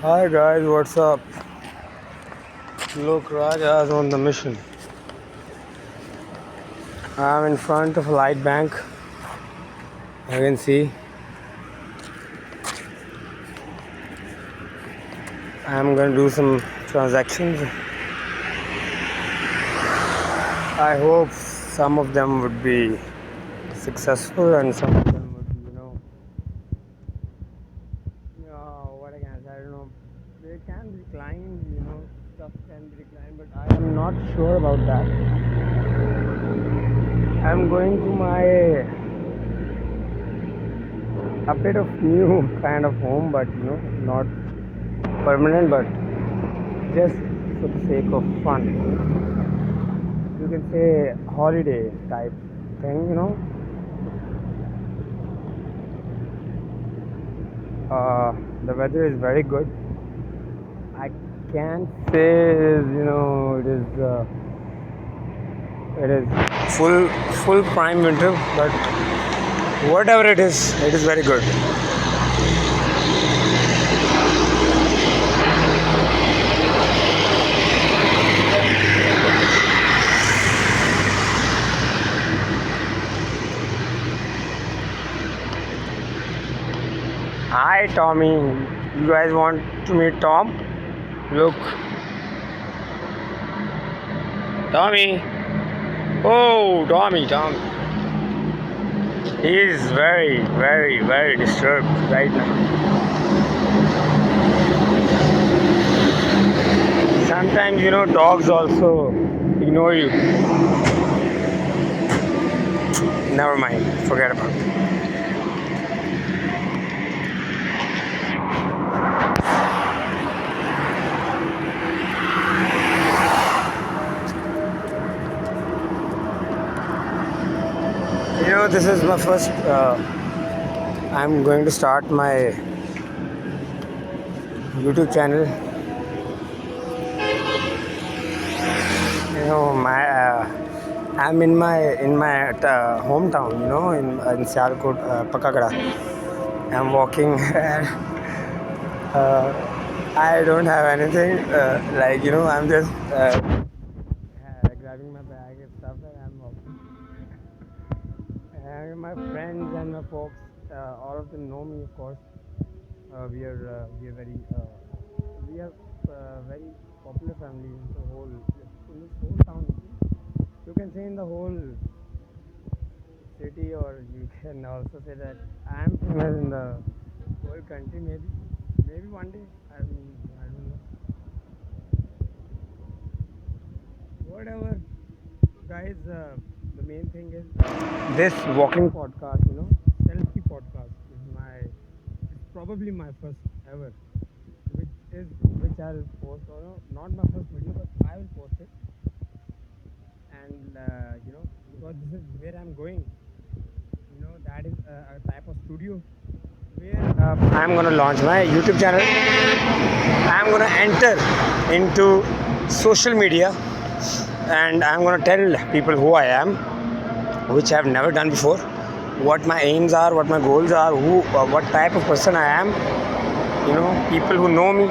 Hi guys, what's up? Look, Raja's on the mission. I'm in front of a light bank. You can see I'm gonna do some transactions. I hope some of them would be successful and some of them would be, what I can say, I don't know. They can decline, stuff can be declined, but I am not sure about that. I'm going to a bit of new kind of home, but not permanent, but just for the sake of fun. You can say holiday type thing. The weather is very good. I can't say it is full prime winter, but whatever it is very good. Hi Tommy, you guys want to meet Tom? Look, Tommy. Oh, Tommy. He is very, very, very disturbed right now. Sometimes, dogs also ignore you. Never mind, forget about it. This is my first. I'm going to start my YouTube channel. I'm in my hometown. In Sialkot, Pakagada. I'm walking. I don't have anything. I'm just grabbing my bag and stuff, and I'm walking. And my friends and my folks, all of them know me, of course. We are very very popular family in this whole town. You can say in the whole city, or you can also say that I am famous in the whole country. Maybe one day. I don't know. Whatever, guys. The main thing is this walking podcast. Selfie podcast it's probably my first ever, which I'll post. Or no, not my first video, but I will post it. And because this is where I'm going, that is a type of studio where I'm gonna launch my YouTube channel. I'm gonna enter into social media, and I'm gonna tell people who I am, which I've never done before, what my aims are, what my goals are, what type of person I am. People who know me,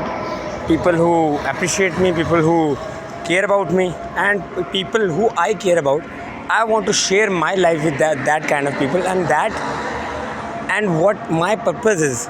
people who appreciate me, people who care about me, and people who I care about. I want to share my life with that kind of people, and what my purpose is.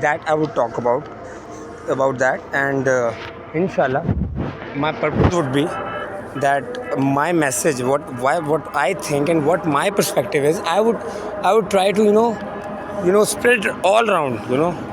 that I would talk about that. And inshallah my purpose would be that my message, what I think and what my perspective is, I would try to spread all around.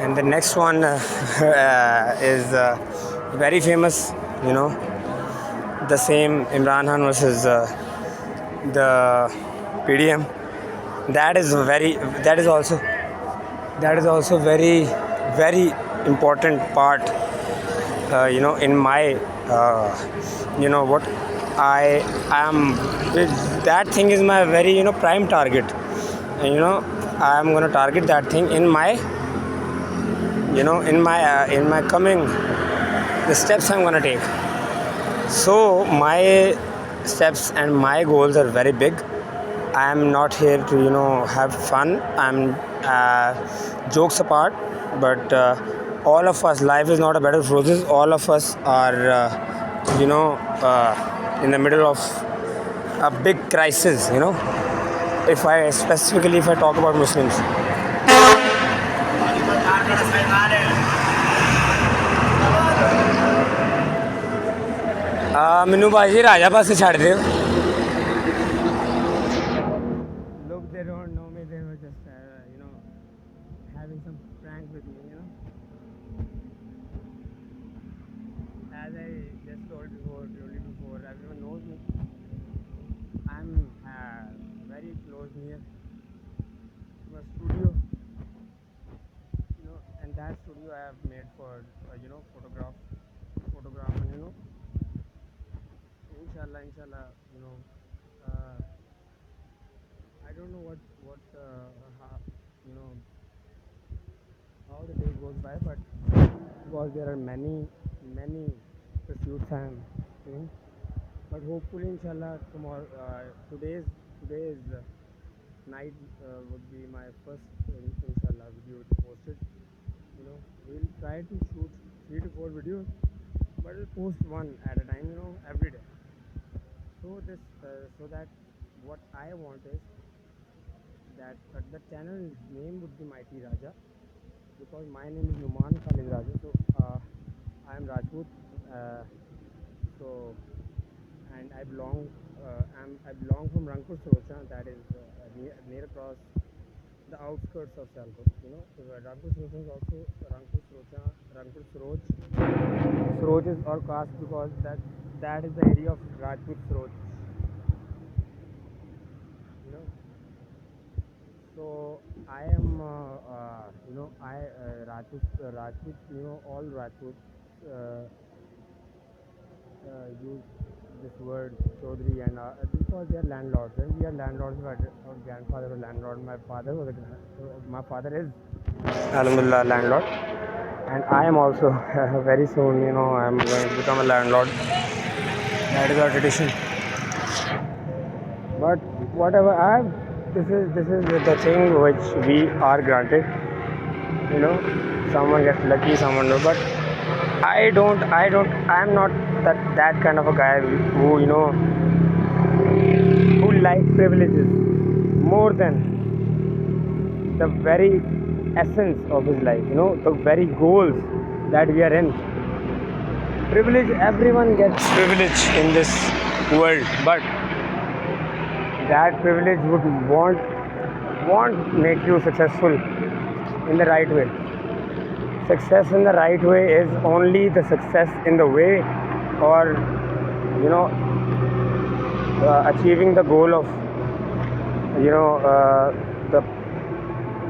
And the next one is very famous, the same Imran Khan versus the PDM. That is also very, very important part in my what I am, that thing is my very prime target. And I am going to target that thing in my in my coming, the steps I'm going to take. So my steps and my goals are very big. I am not here to have fun. I'm jokes apart, but all of us, life is not a bed of roses. All of us are in the middle of a big crisis. If I talk about Muslims. ਮੈਨੂੰ ਭਾਜੀ ਰਾਜਾ ਪਾਸੇ ਛੱਡ ਦਿਓ. Look, they don't know me. They were just having some prank with me. As I just told you before, everyone knows me. I'm very close near to a studio, and that studio I have made for photograph, and inshallah, I don't know how the day goes by, but because there are many pursuits I am doing, but hopefully inshallah tomorrow, today's night would be my first inshallah video to post it. We'll try to shoot 3 to 4 videos, but we'll post one at a time, every day. So that what I want is that the channel name would be Mighty Raja, because my name is Numan Khalid Raja. So I am Rajput. And I belong from Rangpur Srocha, that is near across the outskirts of Sialkot. So Rangpur Srocha is also Rangpur Sroch. Sroch is our caste because that is the area of Rajput Sroch. So I am Rajput. All Rajputs use this word Chaudhary, and because they are landlords, and we are landlords. Our grandfather was landlord. My father is alhamdulillah landlord, and I am also very soon I am going to become a landlord. That is our tradition. But whatever, this is the thing which we are granted. Someone gets lucky, someone no. But I am not that kind of a guy who who like privileges more than the very essence of his life. The very goals that we are in. Privilege, everyone gets privilege in this world, but that privilege won't make you successful in the right way. Success in the right way is only the success in the way, or achieving the goal of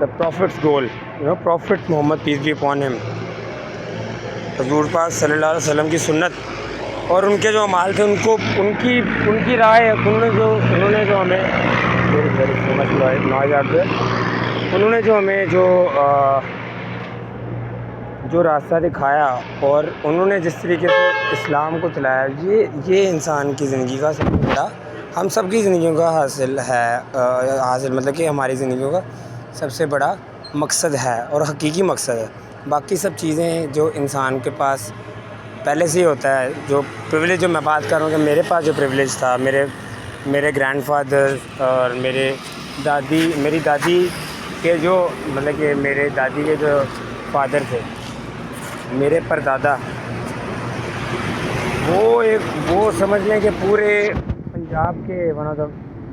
the Prophet's goal. Prophet Muhammad, peace be upon him, حضور پاک صلی اللہ علیہ وسلم کی سنت اور ان کے جو اعمال تھے، ان کی رائے، انہوں نے جو ہمیں انہوں نے جو ہمیں جو راستہ دکھایا، اور انہوں نے جس طریقے سے اسلام کو چلایا، یہ انسان کی زندگی کا سب سے بڑا، ہم سب کی زندگیوں کا حاصل مطلب کہ ہماری زندگیوں کا سب سے بڑا مقصد ہے اور حقیقی مقصد ہے. باقی سب چیزیں جو انسان کے پاس پہلے سے ہی ہوتا ہے، جو پریویلیج، جو میں بات کر رہا ہوں کہ میرے پاس جو پریویلیج تھا، میرے گرینڈ فادر اور میری دادی کے جو مطلب کہ میرے دادی کے جو فادر تھے، میرے پردادا، وہ سمجھ لیں کہ پورے پنجاب کے one of the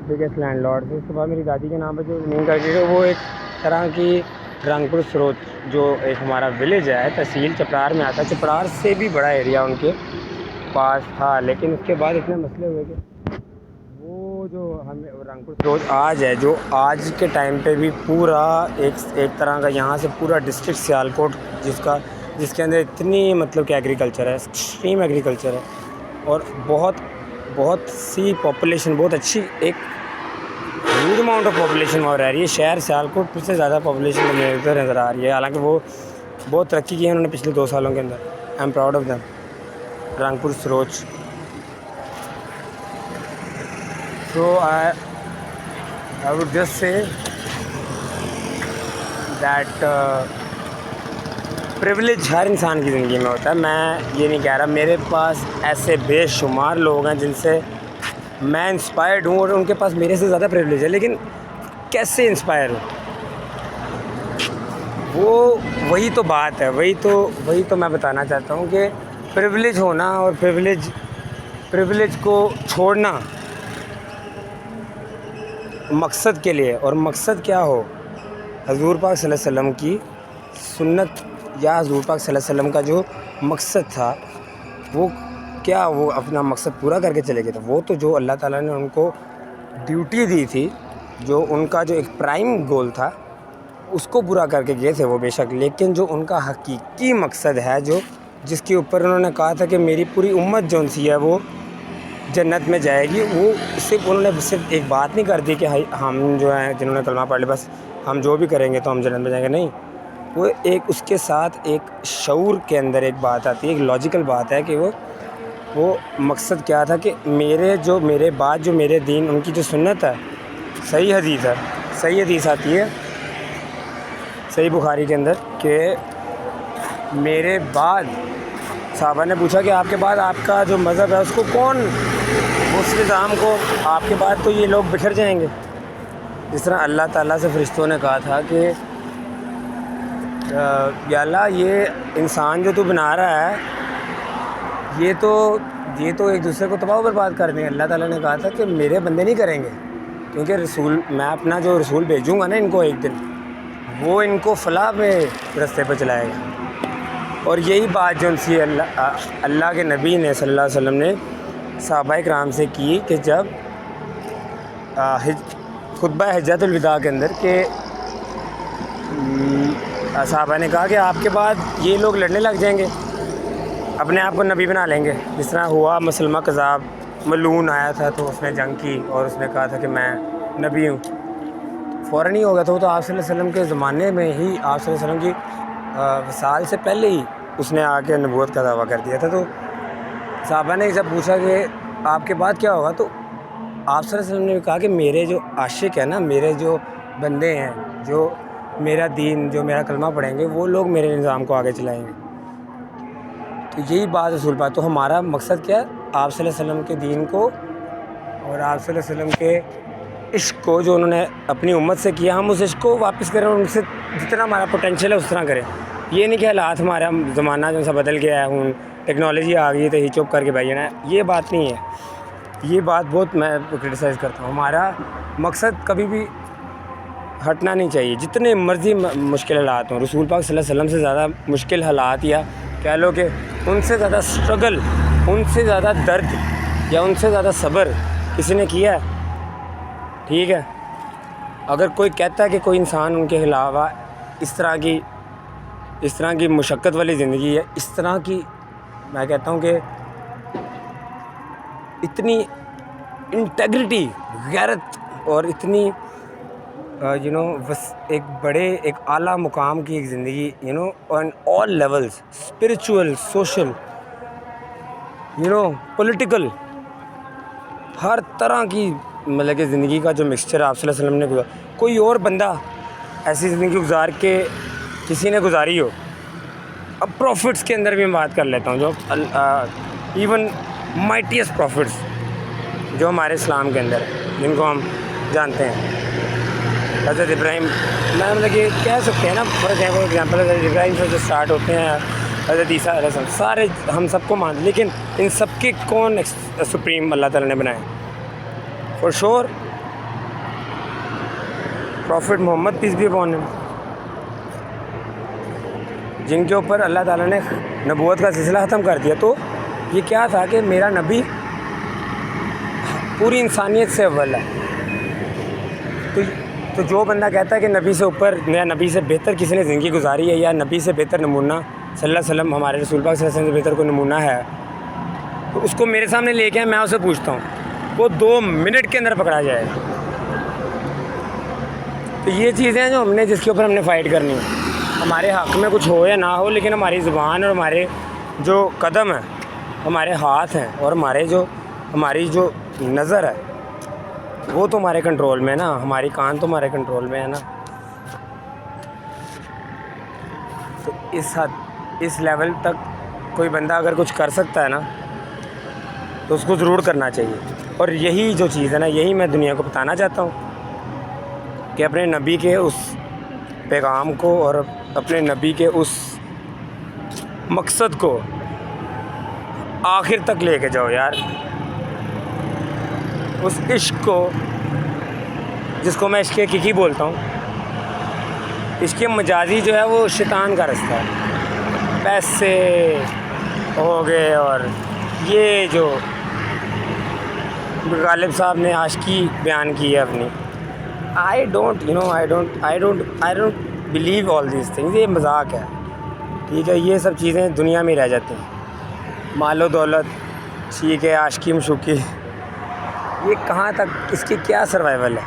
biggest landlord تھے. اس کے بعد میری دادی کے نام پہ جو زمین کا ریٹ ہے، وہ ایک طرح کی رنگپور سروچ جو ایک ہمارا ولیج ہے، تحصیل چپرار میں آتا ہے. چپرار سے بھی بڑا ایریا ان کے پاس تھا، لیکن اس کے بعد اتنے مسئلے ہوئے کہ وہ جو ہمیں رنگپور سروچ آج ہے، جو آج کے ٹائم پہ بھی پورا ایک طرح کا یہاں سے پورا ڈسٹرکٹ سیالکوٹ، جس کا جس کے اندر اتنی مطلب کہ ایگریکلچر ہے، ایکسٹریم ایگریکلچر ہے، اور بہت سی پاپولیشن، بہت اچھی ایک ہیوج اماؤنٹ آف پاپولیشن وہاں رہ رہی ہے. شہر سیالکوٹ سے زیادہ پاپولیشن ہمیں ادھر نظر آ رہی ہے، حالانکہ وہ بہت ترقی کی ہے انہوں نے پچھلے 2 سالوں کے اندر. I am proud of them. Rangpur سروچ. So I would just say that privilege ہر انسان کی زندگی میں ہوتا ہے. میں یہ نہیں کہہ رہا، میرے پاس ایسے بے شمار لوگ ہیں جن سے میں انسپائرڈ ہوں اور ان کے پاس میرے سے زیادہ پریولیج ہے، لیکن کیسے انسپائر ہوں وہی تو بات ہے. وہی تو میں بتانا چاہتا ہوں کہ پریولیج ہونا اور پریولیج کو چھوڑنا مقصد کے لیے، اور مقصد کیا ہو، حضور پاک صلی اللہ علیہ وسلم کی سنت یا حضور پاک صلی اللہ علیہ وسلم کا جو مقصد تھا وہ کیا، وہ اپنا مقصد پورا کر کے چلے گئے تھے. وہ تو جو اللہ تعالیٰ نے ان کو ڈیوٹی دی تھی، جو ان کا جو ایک پرائم گول تھا اس کو پورا کر کے گئے تھے وہ بے شک، لیکن جو ان کا حقیقی مقصد ہے، جو جس کے اوپر انہوں نے کہا تھا کہ میری پوری امت جو سی ہے وہ جنت میں جائے گی، وہ صرف انہوں نے صرف ایک بات نہیں کر دی کہ ہم جو ہیں جنہوں نے کلمہ پڑھ لیا بس ہم جو بھی کریں گے تو ہم جنت میں جائیں گے. نہیں، وہ ایک اس کے ساتھ ایک شعور کے اندر ایک بات آتی ہے، ایک لاجیکل بات ہے کہ وہ مقصد کیا تھا کہ میرے بعد جو میرے دین، ان کی جو سنت ہے، صحیح حدیث آتی ہے صحیح بخاری کے اندر کہ میرے بعد، صحابہ نے پوچھا کہ آپ کے بعد آپ کا جو مذہب ہے اس کو کون، اس نظام کو، آپ کے بعد تو یہ لوگ بکھر جائیں گے. جس طرح اللہ تعالیٰ سے فرشتوں نے کہا تھا کہ یا اللہ یہ انسان جو تو بنا رہا ہے یہ تو ایک دوسرے کو تباہ و برباد کر دیں گے. اللہ تعالیٰ نے کہا تھا کہ میرے بندے نہیں کریں گے، کیونکہ میں اپنا جو رسول بھیجوں گا نا ان کو ایک دن، وہ ان کو فلاح میں رستے پہ چلائے گا. اور یہی بات جو سی اللہ کے نبی نے صلی اللہ علیہ وسلم نے صحابہ کرام سے کی کہ جب خطبہ حجۃ الوداع کے اندر کہ صحابہ نے کہا کہ آپ کے بعد یہ لوگ لڑنے لگ جائیں گے، اپنے آپ کو نبی بنا لیں گے. جس طرح ہوا مسلمہ کذاب ملعون آیا تھا تو اس نے جنگ کی اور اس نے کہا تھا کہ میں نبی ہوں، فوراً ہی ہو گیا تھا. وہ تو آپ صلی اللہ علیہ وسلم کے زمانے میں ہی، آپ صلی اللہ علیہ وسلم کی وصال سے پہلے ہی اس نے آ کے نبوت کا دعویٰ کر دیا تھا. تو صحابہ نے جب پوچھا کہ آپ کے بعد کیا ہوگا، تو آپ صلی اللہ علیہ وسلم نے کہا کہ میرے جو عاشق ہیں نا، میرے جو بندے ہیں، جو میرا دین، جو میرا کلمہ پڑھیں گے، وہ لوگ میرے نظام کو آگے چلائیں گے. تو یہی بات رسول بات. تو ہمارا مقصد کیا ہے، آپ صلی اللہ علیہ وسلم کے دین کو اور آپ صلی اللہ علیہ وسلم کے عشق کو جو انہوں نے اپنی امت سے کیا، ہم اس عشق کو واپس کریں اور ان سے جتنا ہمارا پوٹینشیل ہے اس طرح کریں. یہ نہیں کہ حالات ہمارا زمانہ جو سا بدل گیا ہے، ہوں ٹیکنالوجی آ گئی ہے تو ہی چپ کر کے بیٹھ جانا ہے، یہ بات نہیں ہے. یہ بات بہت میں کرٹیسائز کرتا ہوں. ہمارا مقصد کبھی بھی ہٹنا نہیں چاہیے، جتنے مرضی مشکل حالات ہوں. رسول پاک صلی اللہ علیہ وسلم سے زیادہ مشکل حالات، یا کہہ لو کہ ان سے زیادہ اسٹرگل، ان سے زیادہ درد یا ان سے زیادہ صبر کسی نے کیا ہے؟ ٹھیک ہے، اگر کوئی کہتا ہے کہ کوئی انسان ان کے علاوہ اس طرح کی مشقت والی زندگی ہے، اس طرح کی، میں کہتا ہوں کہ اتنی انٹیگریٹی، غیرت اور اتنی ایک اعلیٰ مقام کی ایک زندگی، آن آل لیولز، اسپریچول، سوشل، پولیٹیکل، ہر طرح کی مطلب کہ زندگی کا جو مکسچر آپ صلی اللہ علیہ وسلم نے گزارا، کوئی اور بندہ ایسی زندگی گزار کے کسی نے گزاری ہو. اب پروفٹس کے اندر بھی میں بات کر لیتا ہوں، جو ایون مائٹیسٹ پروفٹس جو ہمارے اسلام کے اندر ہیں، جن کو ہم جانتے ہیں. حضرت ابراہیم، میں مطلب کہ کہہ سکتے ہیں نا، فار ایگزامپل حضرت ابراہیم سے جو اسٹارٹ ہوتے ہیں، حضرت عیسیٰ علیہ السلام، سارے ہم سب کو مانتے، لیکن ان سب کے کون سپریم اللہ تعالیٰ نے بنائے؟ For sure prophet Muhammad peace be upon him, جن کے اوپر اللہ تعالیٰ نے نبوت کا سلسلہ ختم کر دیا. تو یہ کیا تھا کہ میرا نبی پوری انسانیت سے اول ہے. تو جو بندہ کہتا ہے کہ نبی سے اوپر یا نبی سے بہتر کسی نے زندگی گزاری ہے یا نبی سے بہتر نمونہ صلی اللہ علیہ وسلم ہمارے رسول پاک صلی اللہ علیہ وسلم سے بہتر کوئی نمونہ ہے تو اس کو میرے سامنے لے کے آئے, میں اسے پوچھتا ہوں, وہ 2 منٹ کے اندر پکڑا جائے. تو یہ چیزیں ہیں جو ہم نے, جس کے اوپر ہم نے فائٹ کرنی ہے. ہمارے حق میں کچھ ہو یا نہ ہو, لیکن ہماری زبان اور ہمارے جو قدم ہیں, ہمارے ہاتھ ہیں, اور ہماری جو نظر ہے وہ تو ہمارے کنٹرول میں ہے نا, ہماری کان تو ہمارے کنٹرول میں ہے نا. تو اس لیول تک کوئی بندہ اگر کچھ کر سکتا ہے نا تو اس کو ضرور کرنا چاہیے. اور یہی جو چیز ہے نا, یہی میں دنیا کو بتانا چاہتا ہوں کہ اپنے نبی کے اس پیغام کو اور اپنے نبی کے اس مقصد کو آخر تک لے کے جاؤ یار. اس عشق کو, جس کو میں عشق حقیقی بولتا ہوں, عشق مجازی جو ہے وہ شیطان کا رستہ ہے. پیسے ہو گئے, اور یہ جو غالب صاحب نے عاشقی بیان کی ہے اپنی, I don't believe all these things. یہ مذاق ہے, ٹھیک ہے. یہ سب چیزیں دنیا میں رہ جاتی ہیں. مال و دولت ٹھیک ہے, عاشقی مشوقی, یہ کہاں تک, اس کی کیا سروائیول ہے,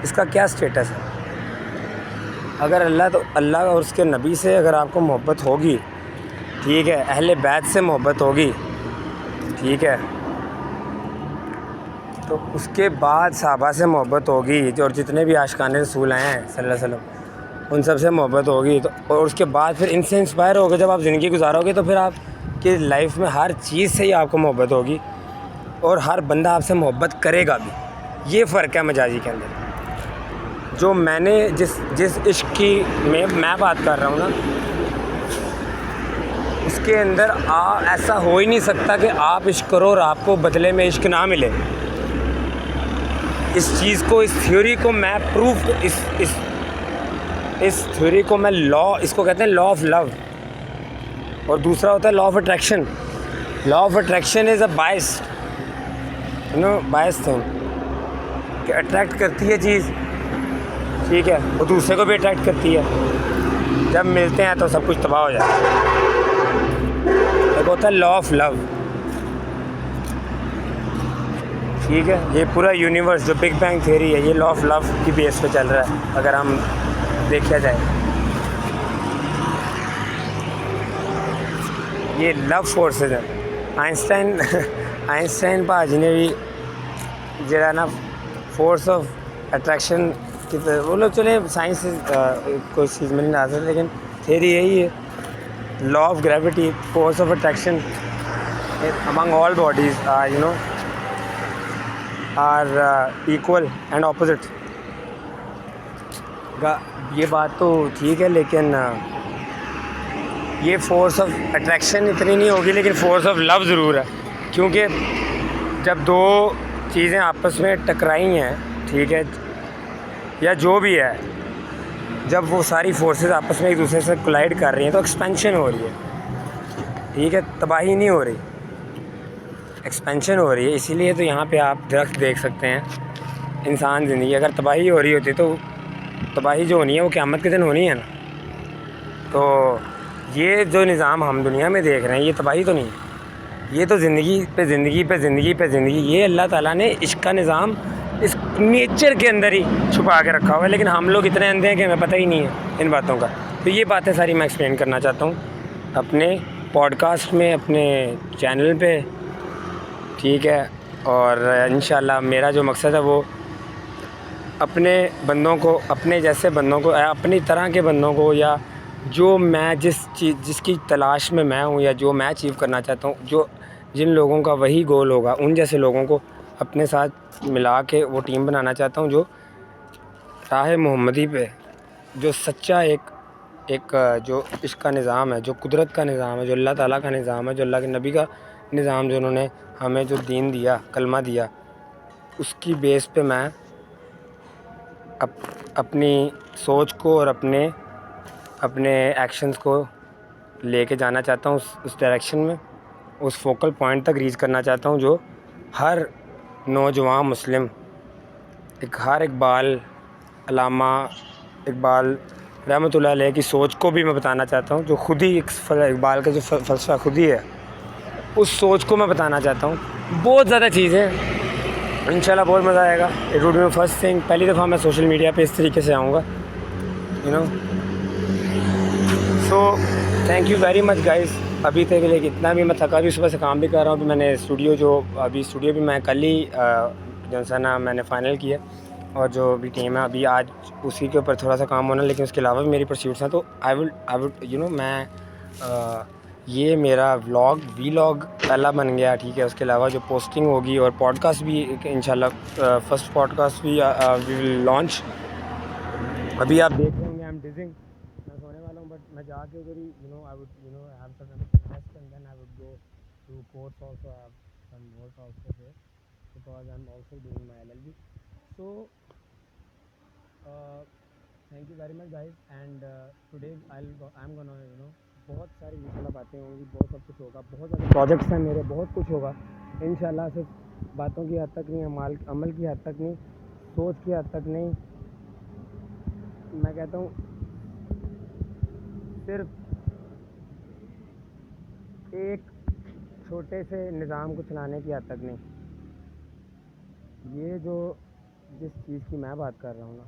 اس کا کیا سٹیٹس ہے. اگر اللہ اور اس کے نبی سے اگر آپ کو محبت ہوگی, ٹھیک ہے, اہل بیت سے محبت ہوگی, ٹھیک ہے, تو اس کے بعد صحابہ سے محبت ہوگی, اور جتنے بھی عاشقان رسول آئے ہیں صلی اللہ علیہ وسلم ان سب سے محبت ہوگی, تو اور اس کے بعد پھر ان سے انسپائر ہوگے. جب آپ زندگی گزارو گے تو پھر آپ کی لائف میں ہر چیز سے ہی آپ کو محبت ہوگی, اور ہر بندہ آپ سے محبت کرے گا بھی. یہ فرق ہے مجازی کے اندر. جو میں نے جس عشق کی میں بات کر رہا ہوں نا, اس کے اندر ایسا ہو ہی نہیں سکتا کہ آپ عشق کرو اور آپ کو بدلے میں عشق نہ ملے. اس چیز کو, اس تھیوری کو میں اس تھیوری کو میں اس کو کہتے ہیں لا آف لو, اور دوسرا ہوتا ہے law of attraction. Law of attraction is a bias thing, کہ اٹریکٹ کرتی ہے چیز, ٹھیک ہے, وہ دوسرے کو بھی اٹریکٹ کرتی ہے. جب ملتے ہیں تو سب کچھ تباہ ہو جاتا ہے. ایک ہوتا ہے لا آف لو, ٹھیک ہے. یہ پورا یونیورس جو بگ بینگ تھیوری ہے, یہ لا آف لو کی بیس پہ چل رہا ہے اگر ہم دیکھا جائے. یہ لو فورسز ہیں. آئنسٹائن بھاجی نے بھی جڑا نا فورس آف اٹریکشن کی, وہ لوگ چلے سائنس کوئی چیز میں نہیں لا سکتے, لیکن تھیوری یہی ہے, law of gravity, force of attraction among all bodies are equal and opposite. یہ بات تو ٹھیک ہے, لیکن یہ فورس آف اٹریکشن اتنی نہیں ہوگی, لیکن فورس آف لو ضرور ہے. کیونکہ جب 2 چیزیں آپس میں ٹکرائی ہیں, ٹھیک ہے, یا جو بھی ہے, جب وہ ساری فورسز آپس میں ایک دوسرے سے کولائڈ کر رہی ہیں تو ایکسپینشن ہو رہی ہے, ٹھیک ہے, تباہی نہیں ہو رہی, ایکسپینشن ہو رہی ہے. اسی لیے تو یہاں پہ آپ درخت دیکھ سکتے ہیں. انسان زندگی اگر تباہی ہو رہی ہوتی تو تباہی جو ہونی ہے وہ قیامت کے دن ہونی ہے نا. تو یہ جو نظام ہم دنیا میں دیکھ رہے ہیں, یہ تباہی تو نہیں ہے, یہ تو زندگی پہ زندگی پہ زندگی پہ زندگی. یہ اللہ تعالیٰ نے عشق کا نظام اس نیچر کے اندر ہی چھپا کے رکھا ہوا ہے, لیکن ہم لوگ اتنے اندھے ہیں کہ ہمیں پتہ ہی نہیں ہے ان باتوں کا. تو یہ باتیں ساری میں ایکسپلین کرنا چاہتا ہوں اپنے پوڈ کاسٹ میں, اپنے چینل پہ, ٹھیک ہے. اور انشاءاللہ میرا جو مقصد ہے وہ اپنے بندوں کو, اپنے جیسے بندوں کو, اپنی طرح کے بندوں کو, یا جو میں جس کی تلاش میں ہوں, یا جو میں اچیو کرنا چاہتا ہوں, جن لوگوں کا وہی گول ہوگا, ان جیسے لوگوں کو اپنے ساتھ ملا کے وہ ٹیم بنانا چاہتا ہوں, جو راہ محمدی پہ, جو سچا ایک جو عشق کا نظام ہے, جو قدرت کا نظام ہے, جو اللہ تعالیٰ کا نظام ہے, جو اللہ کے نبی کا نظام, جو انہوں نے ہمیں جو دین دیا, کلمہ دیا, اس کی بیس پہ میں اپنی سوچ کو اور اپنے ایکشنز کو لے کے جانا چاہتا ہوں اس ڈائریکشن میں, اس فوکل پوائنٹ تک ریچ کرنا چاہتا ہوں جو ہر نوجوان مسلم, ہر اقبال, علامہ اقبال رحمۃ اللہ علیہ کی سوچ کو بھی میں بتانا چاہتا ہوں, جو خود ہی اقبال کا جو فلسفہ خود ہی ہے, اس سوچ کو میں بتانا چاہتا ہوں. بہت زیادہ چیزیں انشاءاللہ, بہت مزہ آئے گا. It would be first thing, پہلی دفعہ میں سوشل میڈیا پہ اس طریقے سے آؤں گا, you know. So thank you very much guys. ابھی تک کے لیے اتنا بھی میں تھکا بھی, صبح سے کام بھی کر رہا ہوں. ابھی میں نے اسٹوڈیو بھی میں کل ہی جو ہے نا میں نے فائنل کیا, اور جو بھی ٹیم ہے ابھی آج اسی کے اوپر تھوڑا سا کام ہونا, لیکن اس کے علاوہ بھی میری پرسیوٹس ہیں. تو آئی وڈ یو نو, میں یہ میرا وی لاگ پہلا بن گیا, ٹھیک ہے. اس کے علاوہ جو پوسٹنگ ہوگی اور پوڈ کاسٹ بھی انشاءاللہ فرسٹ پوڈ کاسٹ بھی وی ول لانچ. ابھی آپ دیکھ رہے ہوں گے آئی ایم ڈزنگ, میں سونے والا ہوں, بٹ میں جا کے ادھر ہی I would have some rest and then I would go to course also, have some work also there, because I am also doing my LLB. So thank you very much guys. And today I am gonna بہت ساری انشاءاللہ باتیں ہوں گی, بہت سب کچھ ہوگا, بہت زیادہ پروجیکٹس ہیں میرے, بہت کچھ ہوگا انشاءاللہ. صرف باتوں کی حد تک نہیں, عمل کی حد تک نہیں, سوچ کی حد تک نہیں. میں کہتا ہوں صرف ایک چھوٹے سے نظام کو چلانے کی حد تک نہیں. یہ جس چیز کی میں بات کر رہا ہوں نا,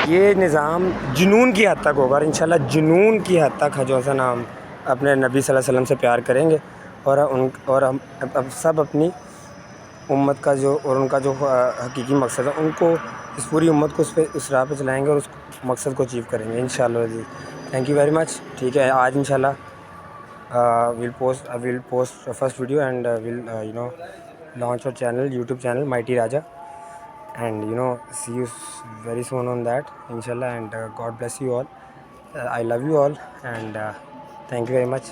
یہ نظام جنون کی حد تک ہوگا, اور انشاءاللہ جنون کی حد تک جو ہے نا ہم اپنے نبی صلی اللہ علیہ وسلم سے پیار کریں گے, اور ہم سب اپنی امت کا اور ان کا جو حقیقی مقصد ہے, ان کو اس پوری امت کو اس راہ پہ چلائیں گے, اور اس مقصد کو اچیو کریں گے انشاءاللہ جی. Thank you very much. ٹھیک ہے, آج انشاءاللہ we'll post first video, and we'll launch our channel, YouTube channel Mighty Raja, and see you very soon on that inshallah. And God bless you all. I love you all, and thank you very much.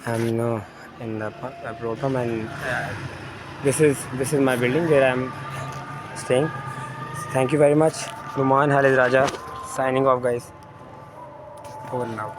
I'm in the program, and this is my building where I'm staying. Thank you very much. Numan Khalid Raja signing off, guys. Over now.